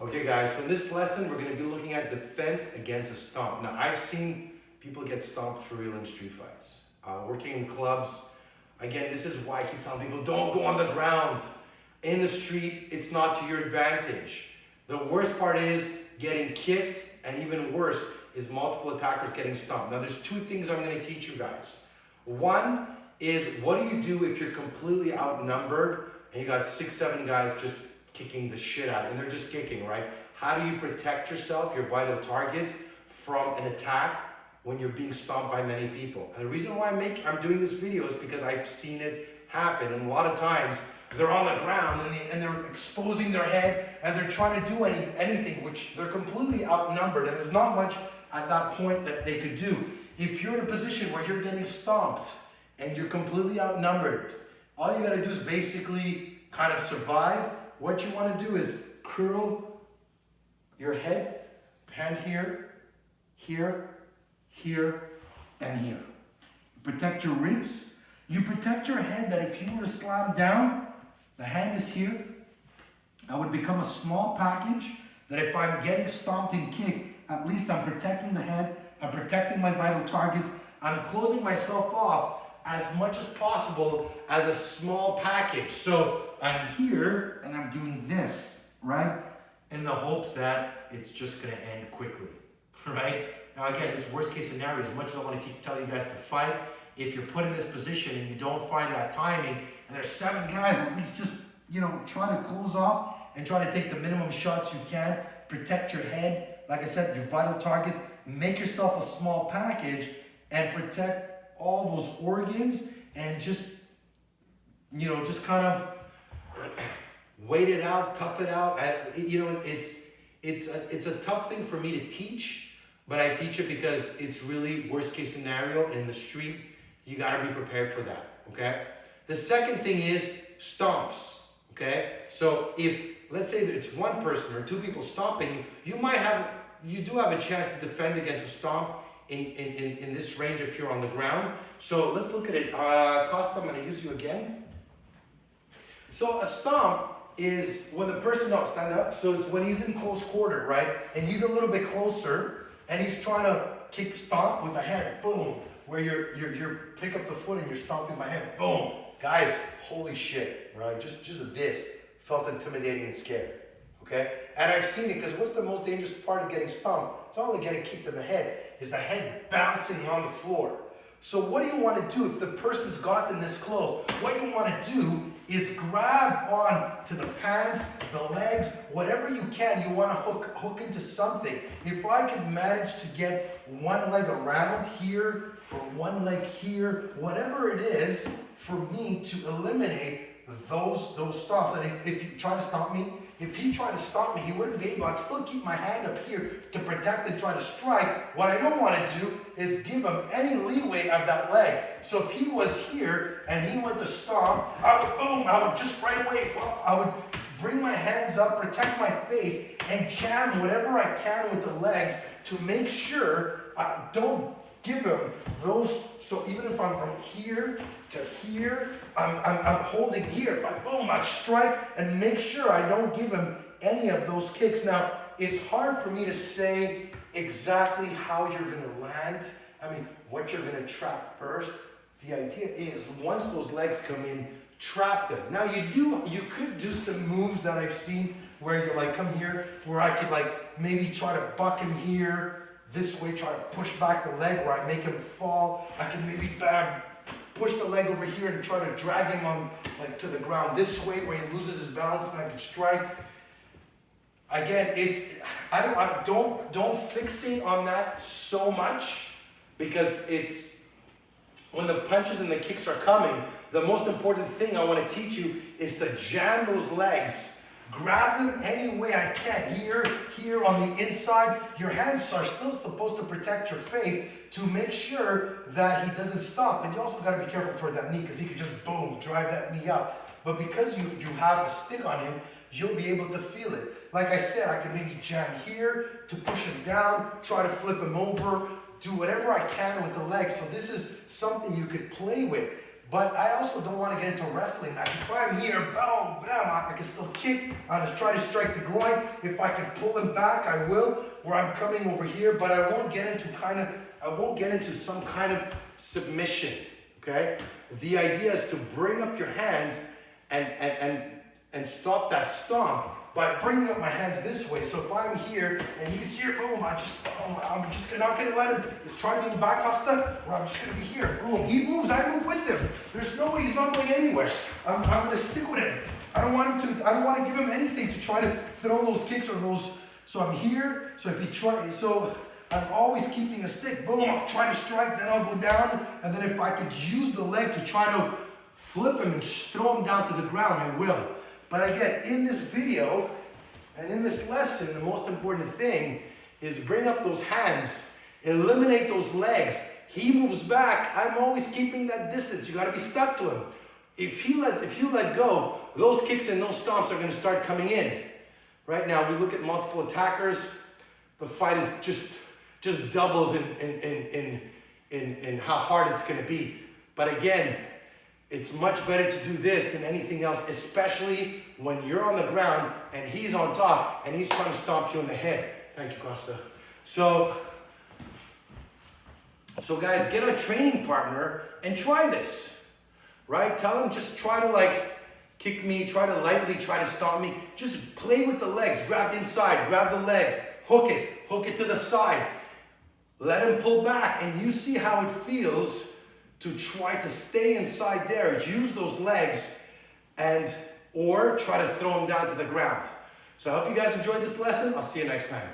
Okay guys, so in this lesson we're going to be looking at defense against a stomp. Now I've seen people get stomped for real in street fights. Working in clubs, again, this is why I keep telling people don't go on the ground. In the street, it's not to your advantage. The worst part is getting kicked, and even worse is multiple attackers getting stomped. Now there's two things I'm going to teach you guys. One is, what do you do if you're completely outnumbered and you got 6-7 guys just kicking the shit out, and they're just kicking, right? How do you protect yourself, your vital targets, from an attack when you're being stomped by many people? And the reason why I'm doing this video is because I've seen it happen, and a lot of times they're on the ground and they're exposing their head and they're trying to do anything, which they're completely outnumbered, and there's not much at that point that they could do. If you're in a position where you're getting stomped and you're completely outnumbered, all you gotta do is basically kind of survive. What you want to do is curl your head, hand here, here, here, and here. Protect your ribs. You protect your head that if you were to slam down, the hand is here. I would become a small package that if I'm getting stomped and kicked, at least I'm protecting the head, I'm protecting my vital targets, I'm closing myself off as much as possible as a small package. So I'm here and I'm doing this, right? In the hopes that it's just gonna end quickly, right? Now again, this worst case scenario, as much as I want to tell you guys to fight, if you're put in this position and you don't find that timing, and there's 7 guys, at least just, try to close off and try to take the minimum shots you can, protect your head, like I said, your vital targets, make yourself a small package and protect all those organs, and just kind of wait it out, tough it out. It's a tough thing for me to teach, but I teach it because it's really worst case scenario in the street. You gotta be prepared for that, okay? The second thing is stomps, okay? So if, let's say that it's one person or 2 people stomping, you do have a chance to defend against a stomp in this range if you're on the ground. So let's look at it. Costa, I'm gonna use you again. So a stomp is when the person, no, stand up. So it's when he's in close quarter, right? And he's a little bit closer and he's trying to kick stomp with the head, boom. Where you're pick up the foot and you're stomping my head, boom. Guys, holy shit, right? Just this felt intimidating and scary, okay? And I've seen it because what's the most dangerous part of getting stomped? It's not only getting kicked in the head, is the head bouncing on the floor. So what do you want to do if the person's gotten this close? What you want to do is grab on to the pants, the legs, whatever you can. You want to hook into something. If I could manage to get one leg around here or one leg here, whatever it is, for me to eliminate those stomps. And if you try to stop me, if he tried to stop me, he wouldn't be able. I'd still keep my hand up here to protect and try to strike. What I don't want to do is give him any leeway of that leg. So if he was here and he went to stomp, I would just right away, I would bring my hands up, protect my face, and jam whatever I can with the legs to make sure I don't give him those. So even if I'm from here to here, I'm holding here. If I strike and make sure I don't give him any of those kicks. Now, it's hard for me to say exactly how you're gonna land. I mean, what you're gonna trap first. The idea is once those legs come in, trap them. Now you could do some moves that I've seen where you're like, come here, where I could like maybe try to buck him here, this way, try to push back the leg where I make him fall. I can maybe push the leg over here and try to drag him on to the ground this way where he loses his balance and I can strike. Again, don't fixate on that so much, because it's when the punches and the kicks are coming, the most important thing I want to teach you is to jam those legs. Grab them any way I can. Here on the inside. Your hands are still supposed to protect your face to make sure that he doesn't stop. And you also got to be careful for that knee, because he could just boom, drive that knee up. But because you have a stick on him, you'll be able to feel it. Like I said, I can maybe jam here to push him down, try to flip him over, do whatever I can with the legs. So this is something you could play with. But I also don't want to get into a wrestling match. If I'm here, boom, bam, I can still kick. I'll just try to strike the groin. If I can pull him back, I will. Or I'm coming over here, but I won't get into some kind of submission, okay? The idea is to bring up your hands and stop that stomp by bringing up my hands this way. So if I'm here and he's here, boom, I'm just not gonna let him try to do back hasta, or I'm just gonna be here. Boom, he moves, I move with him. There's no way he's not going anywhere. I'm gonna stick with him. I don't want to give him anything to try to throw those kicks or those. So I'm here, so if he tries, so I'm always keeping a stick. Boom, I'll try to strike, then I'll go down, and then if I could use the leg to try to flip him and throw him down to the ground, I will. But again, in this video and in this lesson, the most important thing is bring up those hands, eliminate those legs. He moves back, I'm always keeping that distance. You gotta be stuck to him. If you let go, those kicks and those stomps are gonna start coming in. Right now, we look at multiple attackers, the fight is just doubles in how hard it's gonna be. But again, it's much better to do this than anything else, especially when you're on the ground and he's on top and he's trying to stomp you in the head. Thank you, Costa. So guys, get a training partner and try this, right? Tell him just try to like kick me, try to lightly, try to stomp me. Just play with the legs, grab inside, grab the leg, hook it to the side. Let him pull back and you see how it feels to try to stay inside there, use those legs, or try to throw them down to the ground. So I hope you guys enjoyed this lesson. I'll see you next time.